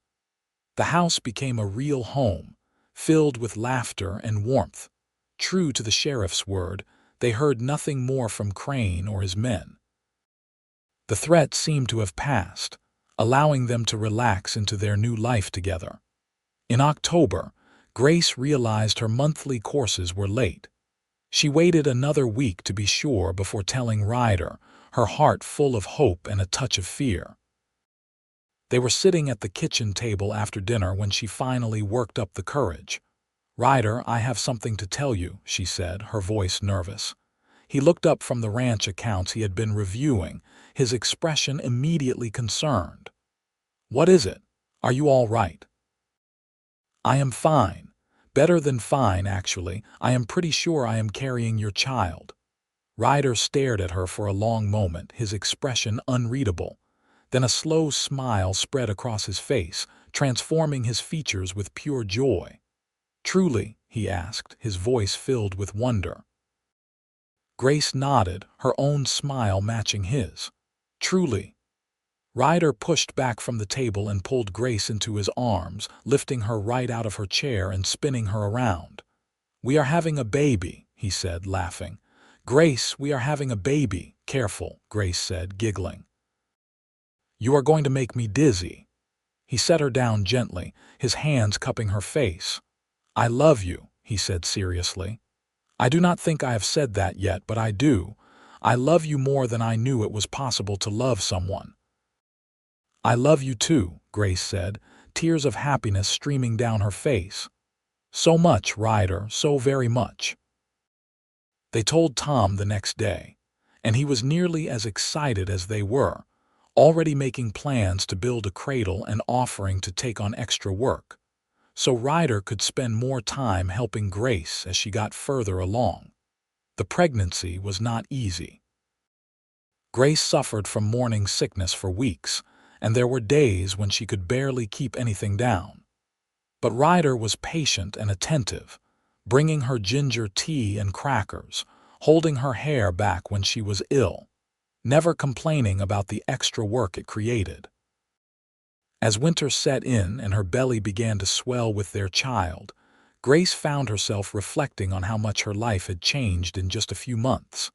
The house became a real home, filled with laughter and warmth. True to the sheriff's word, they heard nothing more from Crane or his men. The threat seemed to have passed, allowing them to relax into their new life together. In October, Grace realized her monthly courses were late. She waited another week to be sure before telling Ryder, her heart full of hope and a touch of fear. They were sitting at the kitchen table after dinner when she finally worked up the courage. "Ryder, I have something to tell you," she said, her voice nervous. He looked up from the ranch accounts he had been reviewing, his expression immediately concerned. "What is it? Are you all right?" "I am fine. Better than fine, actually. I am pretty sure I am carrying your child." Ryder stared at her for a long moment, his expression unreadable. Then a slow smile spread across his face, transforming his features with pure joy. "Truly?" he asked, his voice filled with wonder. Grace nodded, her own smile matching his. "Truly." Ryder pushed back from the table and pulled Grace into his arms, lifting her right out of her chair and spinning her around. "We are having a baby," he said, laughing. "Grace, we are having a baby." "Careful," Grace said, giggling. "You are going to make me dizzy." He set her down gently, his hands cupping her face. "I love you," he said seriously. "I do not think I have said that yet, but I do. I love you more than I knew it was possible to love someone." "I love you too," Grace said, tears of happiness streaming down her face. "So much, Ryder, so very much." They told Tom the next day, and he was nearly as excited as they were, already making plans to build a cradle and offering to take on extra work, so Ryder could spend more time helping Grace as she got further along. The pregnancy was not easy. Grace suffered from morning sickness for weeks, and there were days when she could barely keep anything down. But Ryder was patient and attentive, bringing her ginger tea and crackers, holding her hair back when she was ill, never complaining about the extra work it created. As winter set in and her belly began to swell with their child, Grace found herself reflecting on how much her life had changed in just a few months.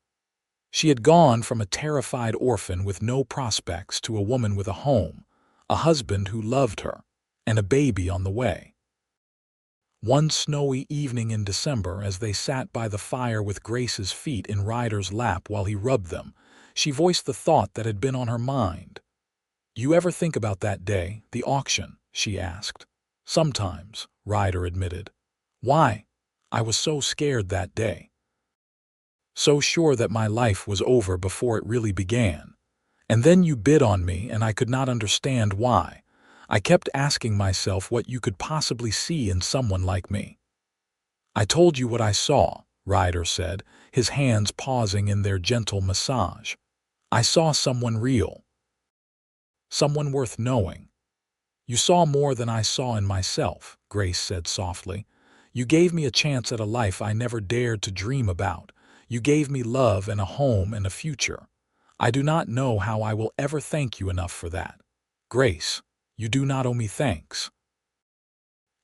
She had gone from a terrified orphan with no prospects to a woman with a home, a husband who loved her, and a baby on the way. One snowy evening in December, as they sat by the fire with Grace's feet in Ryder's lap while he rubbed them, she voiced the thought that had been on her mind. "You ever think about that day, the auction?" she asked. "Sometimes," Ryder admitted. "Why? I was so scared that day. So sure that my life was over before it really began. And then you bid on me and I could not understand why. I kept asking myself what you could possibly see in someone like me." "I told you what I saw," Ryder said, his hands pausing in their gentle massage. "I saw someone real. Someone worth knowing." "You saw more than I saw in myself," Grace said softly. "You gave me a chance at a life I never dared to dream about. You gave me love and a home and a future. I do not know how I will ever thank you enough for that. Grace, you do not owe me thanks.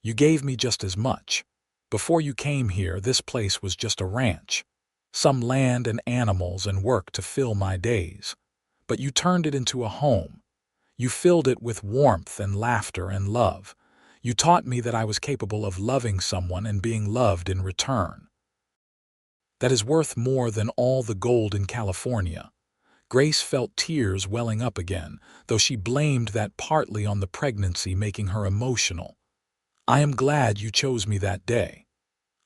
You gave me just as much. Before you came here, this place was just a ranch. Some land and animals and work to fill my days. But you turned it into a home. You filled it with warmth and laughter and love. You taught me that I was capable of loving someone and being loved in return. That is worth more than all the gold in California." Grace felt tears welling up again, though she blamed that partly on the pregnancy making her emotional. "I am glad you chose me that day."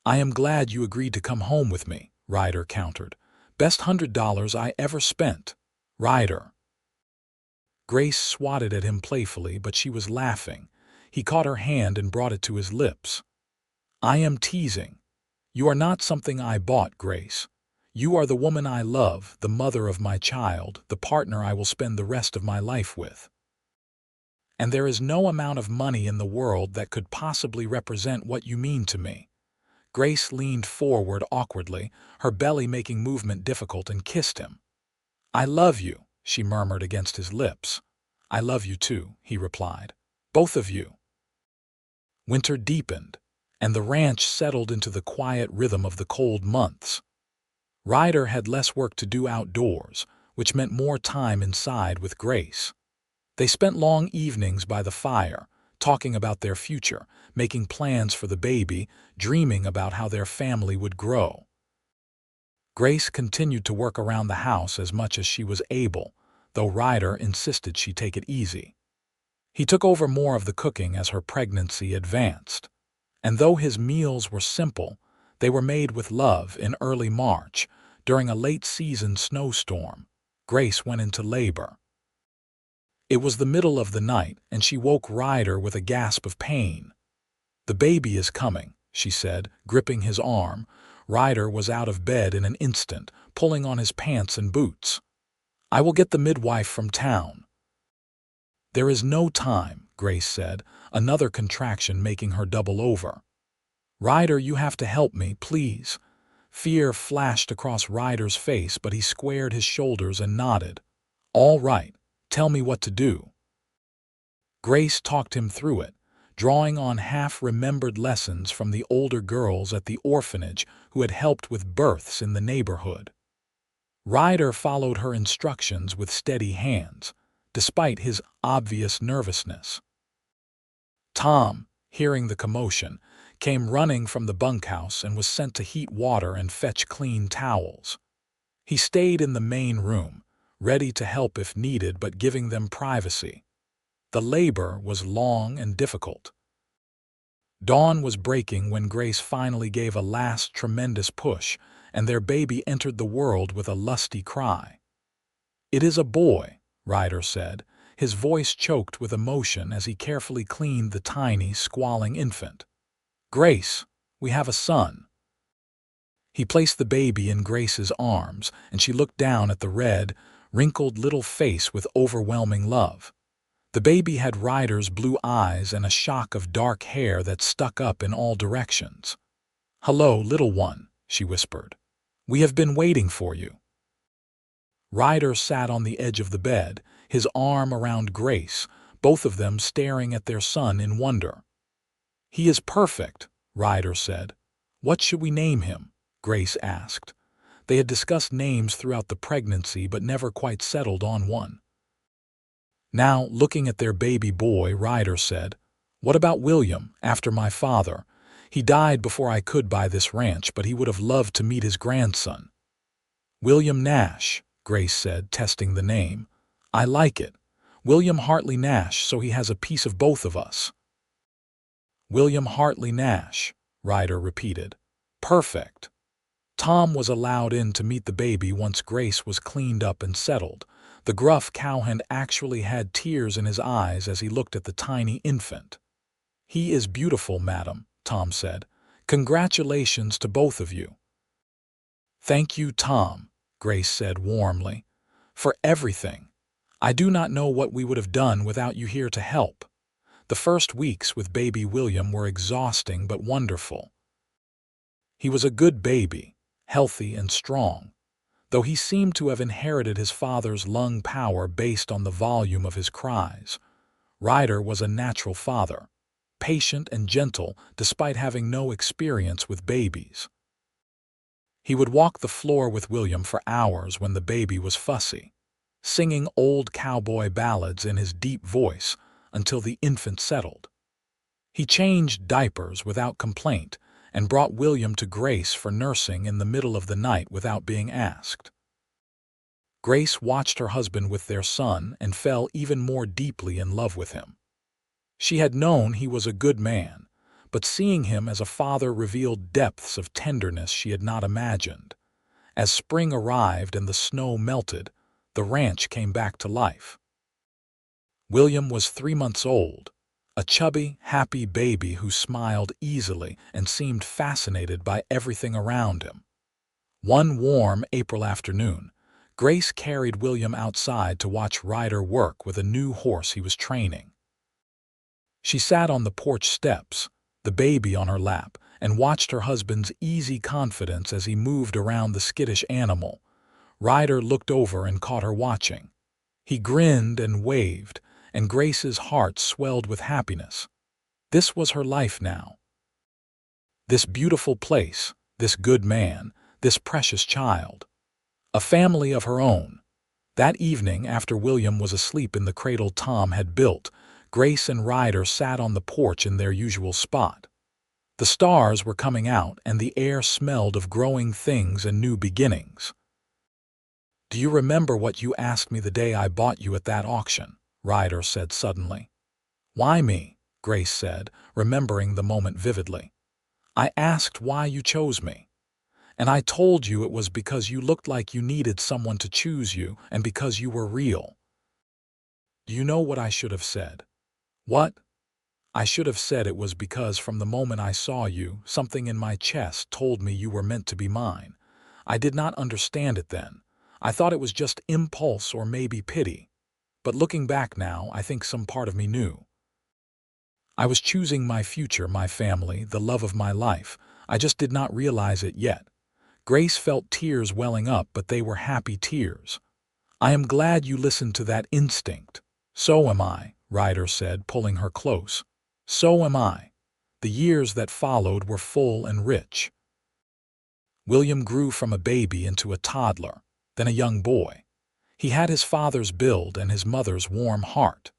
"I am glad you agreed to come home with me," Ryder countered. "Best $100 I ever spent." "Ryder." Grace swatted at him playfully, but she was laughing. He caught her hand and brought it to his lips. "I am teasing. You are not something I bought, Grace. You are the woman I love, the mother of my child, the partner I will spend the rest of my life with. And there is no amount of money in the world that could possibly represent what you mean to me." Grace leaned forward awkwardly, her belly making movement difficult, and kissed him. "I love you," she murmured against his lips. "I love you too," he replied. "Both of you." Winter deepened, and the ranch settled into the quiet rhythm of the cold months. Ryder had less work to do outdoors, which meant more time inside with Grace. They spent long evenings by the fire, talking about their future, making plans for the baby, dreaming about how their family would grow. Grace continued to work around the house as much as she was able, though Ryder insisted she take it easy. He took over more of the cooking as her pregnancy advanced. And though his meals were simple, they were made with love. In early March, during a late-season snowstorm, Grace went into labor. It was the middle of the night, and she woke Ryder with a gasp of pain. "The baby is coming," she said, gripping his arm. Ryder was out of bed in an instant, pulling on his pants and boots. "I will get the midwife from town." "There is no time," Grace said, another contraction making her double over. "Ryder, you have to help me, please." Fear flashed across Ryder's face, but he squared his shoulders and nodded. "All right, Tell me what to do." Grace talked him through it, drawing on half-remembered lessons from the older girls at the orphanage who had helped with births in the neighborhood. Ryder followed her instructions with steady hands, despite his obvious nervousness. Tom, hearing the commotion, came running from the bunkhouse and was sent to heat water and fetch clean towels. He stayed in the main room, ready to help if needed but giving them privacy. The labor was long and difficult. Dawn was breaking when Grace finally gave a last tremendous push, and their baby entered the world with a lusty cry. "It is a boy," Ryder said, his voice choked with emotion as he carefully cleaned the tiny, squalling infant. "Grace, we have a son." He placed the baby in Grace's arms, and she looked down at the red, wrinkled little face with overwhelming love. The baby had Ryder's blue eyes and a shock of dark hair that stuck up in all directions. "Hello, little one," she whispered. "We have been waiting for you." Ryder sat on the edge of the bed, his arm around Grace, both of them staring at their son in wonder. "He is perfect," Ryder said. "What should we name him?" Grace asked. They had discussed names throughout the pregnancy but never quite settled on one. Now, looking at their baby boy, Ryder said, "What about William, after my father? He died before I could buy this ranch, but he would have loved to meet his grandson." "William Nash," Grace said, testing the name. "I like it. William Hartley Nash, so he has a piece of both of us." "William Hartley Nash," Ryder repeated. "Perfect." Tom was allowed in to meet the baby once Grace was cleaned up and settled. The gruff cowhand actually had tears in his eyes as he looked at the tiny infant. "He is beautiful, madam," Tom said. "Congratulations to both of you." "Thank you, Tom," Grace said warmly, "for everything. I do not know what we would have done without you here to help." The first weeks with baby William were exhausting but wonderful. He was a good baby, healthy and strong. Though he seemed to have inherited his father's lung power based on the volume of his cries. Ryder was a natural father, patient and gentle despite having no experience with babies. He would walk the floor with William for hours when the baby was fussy, singing old cowboy ballads in his deep voice until the infant settled. He changed diapers without complaint and brought William to Grace for nursing in the middle of the night without being asked. Grace watched her husband with their son and fell even more deeply in love with him. She had known he was a good man, but seeing him as a father revealed depths of tenderness she had not imagined. As spring arrived and the snow melted, the ranch came back to life. William was 3 months old, a chubby, happy baby who smiled easily and seemed fascinated by everything around him. One warm April afternoon, Grace carried William outside to watch Ryder work with a new horse he was training. She sat on the porch steps, the baby on her lap, and watched her husband's easy confidence as he moved around the skittish animal. Ryder looked over and caught her watching. He grinned and waved, and Grace's heart swelled with happiness. This was her life now. This beautiful place, this good man, this precious child. A family of her own. That evening, after William was asleep in the cradle Tom had built, Grace and Ryder sat on the porch in their usual spot. The stars were coming out and the air smelled of growing things and new beginnings. "Do you remember what you asked me the day I bought you at that auction?" Ryder said suddenly. "Why me?" Grace said, remembering the moment vividly. "I asked why you chose me. And I told you it was because you looked like you needed someone to choose you and because you were real." "Do you know what I should have said?" "What?" "I should have said it was because from the moment I saw you, something in my chest told me you were meant to be mine. I did not understand it then. I thought it was just impulse or maybe pity. But looking back now, I think some part of me knew. I was choosing my future, my family, the love of my life. I just did not realize it yet." Grace felt tears welling up, but they were happy tears. I am glad you listened to that instinct. So am I, Ryder said, pulling her close. So am I. The years that followed were full and rich. William grew from a baby into a toddler, then a young boy. He had his father's build and his mother's warm heart.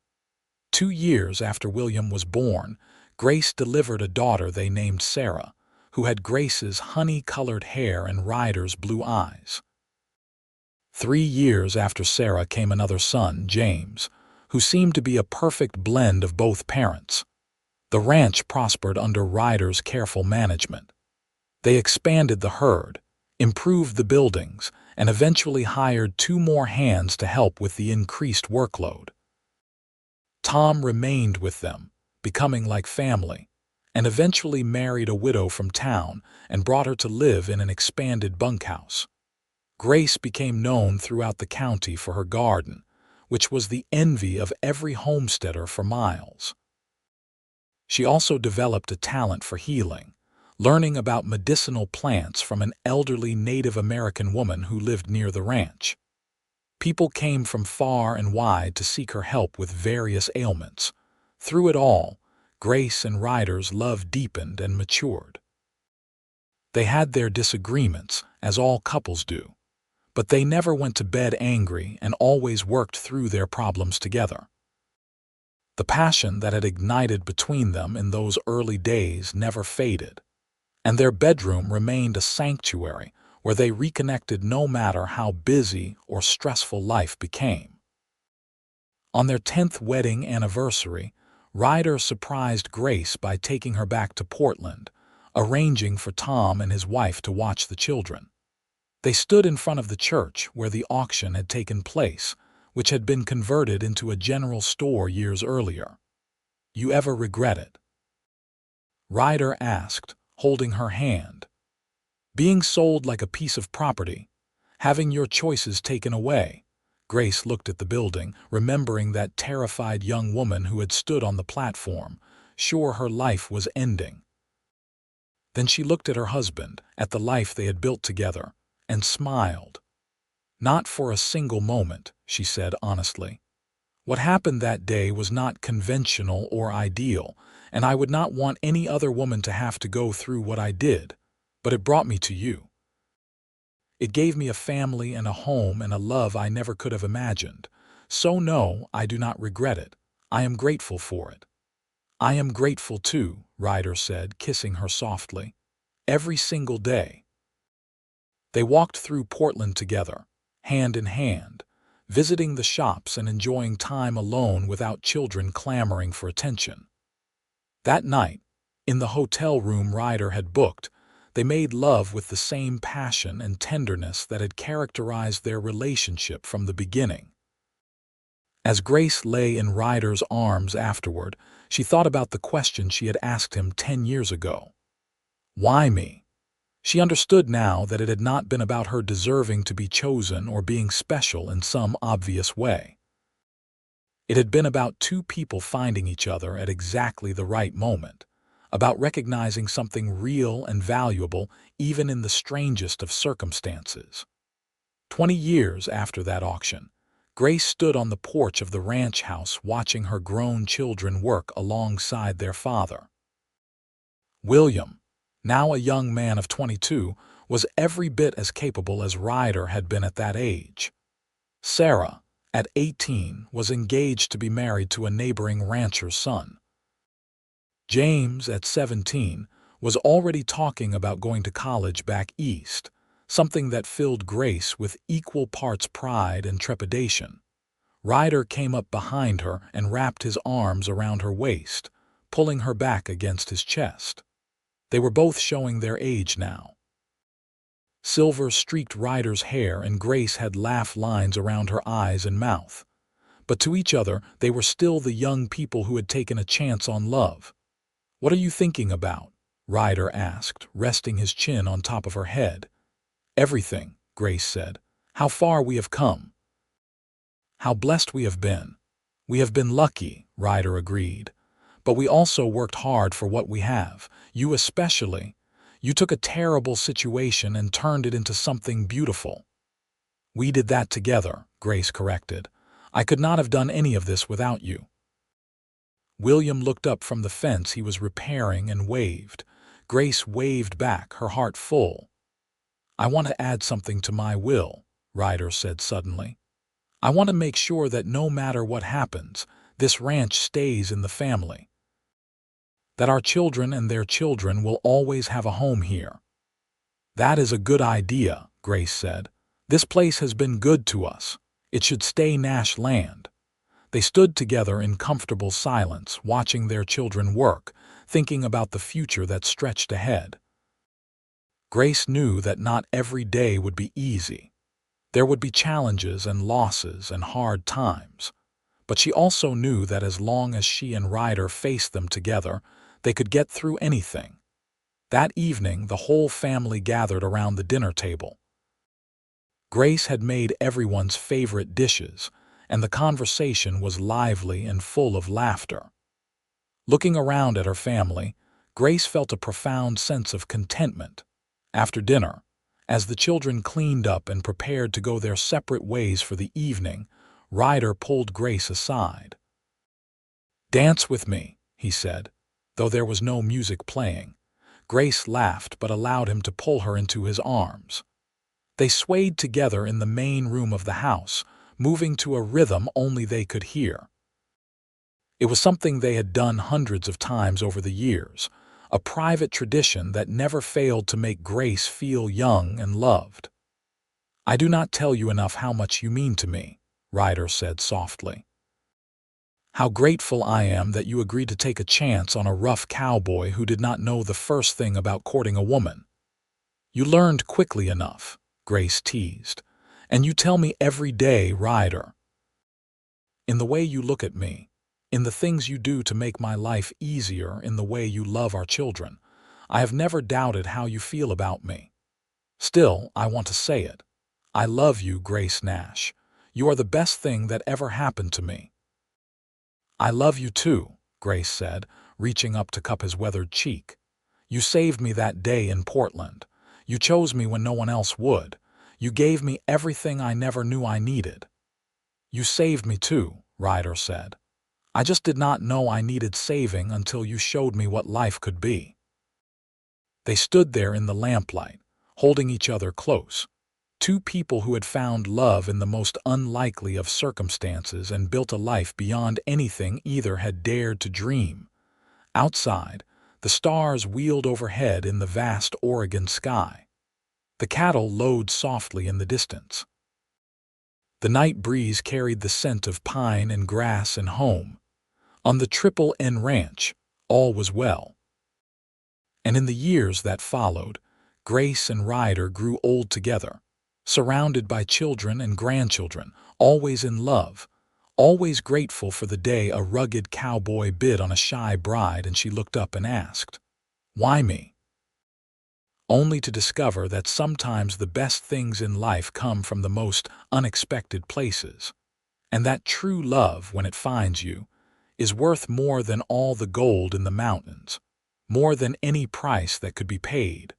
2 years after William was born, Grace delivered a daughter they named Sarah, who had Grace's honey-colored hair and Ryder's blue eyes. 3 years after Sarah came another son, James, who seemed to be a perfect blend of both parents. The ranch prospered under Ryder's careful management. They expanded the herd, improved the buildings, and eventually hired 2 more hands to help with the increased workload. Tom remained with them, becoming like family, and eventually married a widow from town and brought her to live in an expanded bunkhouse. Grace became known throughout the county for her garden, which was the envy of every homesteader for miles. She also developed a talent for healing, learning about medicinal plants from an elderly Native American woman who lived near the ranch. People came from far and wide to seek her help with various ailments. Through it all, Grace and Ryder's love deepened and matured. They had their disagreements, as all couples do, but they never went to bed angry and always worked through their problems together. The passion that had ignited between them in those early days never faded, and their bedroom remained a sanctuary where they reconnected no matter how busy or stressful life became. On their 10th wedding anniversary, Ryder surprised Grace by taking her back to Portland, arranging for Tom and his wife to watch the children. They stood in front of the church where the auction had taken place, which had been converted into a general store years earlier. "You ever regret it?" Ryder asked, holding her hand. "Being sold like a piece of property, having your choices taken away." Grace looked at the building, remembering that terrified young woman who had stood on the platform, sure her life was ending. Then she looked at her husband, at the life they had built together, and smiled. "Not for a single moment," she said honestly. "What happened that day was not conventional or ideal, and I would not want any other woman to have to go through what I did, but it brought me to you. It gave me a family and a home and a love I never could have imagined. So no, I do not regret it. I am grateful for it." "I am grateful too," Ryder said, kissing her softly. "Every single day." They walked through Portland together, hand in hand, visiting the shops and enjoying time alone without children clamoring for attention. That night, in the hotel room Ryder had booked, they made love with the same passion and tenderness that had characterized their relationship from the beginning. As Grace lay in Ryder's arms afterward, she thought about the question she had asked him 10 years ago. Why me? She understood now that it had not been about her deserving to be chosen or being special in some obvious way. It had been about 2 people finding each other at exactly the right moment, about recognizing something real and valuable even in the strangest of circumstances. 20 years after that auction, Grace stood on the porch of the ranch house watching her grown children work alongside their father. William, now a young man of 22, was every bit as capable as Ryder had been at that age. Sarah, at 18, was engaged to be married to a neighboring rancher's son. James, at 17, was already talking about going to college back east, something that filled Grace with equal parts pride and trepidation. Ryder came up behind her and wrapped his arms around her waist, pulling her back against his chest. They were both showing their age now. Silver streaked Ryder's hair and Grace had laugh lines around her eyes and mouth. But to each other, they were still the young people who had taken a chance on love. "What are you thinking about?" Ryder asked, resting his chin on top of her head. "Everything," Grace said. "How far we have come. How blessed we have been." "We have been lucky," Ryder agreed. "But we also worked hard for what we have. You especially. You took a terrible situation and turned it into something beautiful." "We did that together," Grace corrected. "I could not have done any of this without you." William looked up from the fence he was repairing and waved. Grace waved back, her heart full. "I want to add something to my will," Ryder said suddenly. "I want to make sure that no matter what happens, this ranch stays in the family. That our children and their children will always have a home here." "That is a good idea," Grace said. "This place has been good to us. It should stay Nash land." They stood together in comfortable silence, watching their children work, thinking about the future that stretched ahead. Grace knew that not every day would be easy. There would be challenges and losses and hard times. But she also knew that as long as she and Ryder faced them together, they could get through anything. That evening, the whole family gathered around the dinner table. Grace had made everyone's favorite dishes, and the conversation was lively and full of laughter. Looking around at her family, Grace felt a profound sense of contentment. After dinner, as the children cleaned up and prepared to go their separate ways for the evening, Ryder pulled Grace aside. "Dance with me," he said, though there was no music playing. Grace laughed but allowed him to pull her into his arms. They swayed together in the main room of the house, moving to a rhythm only they could hear. It was something they had done hundreds of times over the years, a private tradition that never failed to make Grace feel young and loved. "I do not tell you enough how much you mean to me," Ryder said softly. "How grateful I am that you agreed to take a chance on a rough cowboy who did not know the first thing about courting a woman. You learned quickly enough," Grace teased. "And you tell me every day, Ryder. In the way you look at me, in the things you do to make my life easier, in the way you love our children, I have never doubted how you feel about me. Still, I want to say it. I love you, Grace Nash. You are the best thing that ever happened to me." "I love you too," Grace said, reaching up to cup his weathered cheek. "You saved me that day in Portland. You chose me when no one else would. You gave me everything I never knew I needed." "You saved me too," Ryder said. "I just did not know I needed saving until you showed me what life could be." They stood there in the lamplight, holding each other close. Two people who had found love in the most unlikely of circumstances and built a life beyond anything either had dared to dream. Outside, the stars wheeled overhead in the vast Oregon sky. The cattle lowed softly in the distance. The night breeze carried the scent of pine and grass and home. On the Triple N Ranch, all was well. And in the years that followed, Grace and Ryder grew old together, surrounded by children and grandchildren, always in love, always grateful for the day a rugged cowboy bid on a shy bride and she looked up and asked, "Why me?" Only to discover that sometimes the best things in life come from the most unexpected places, and that true love, when it finds you, is worth more than all the gold in the mountains, more than any price that could be paid,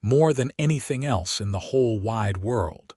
more than anything else in the whole wide world.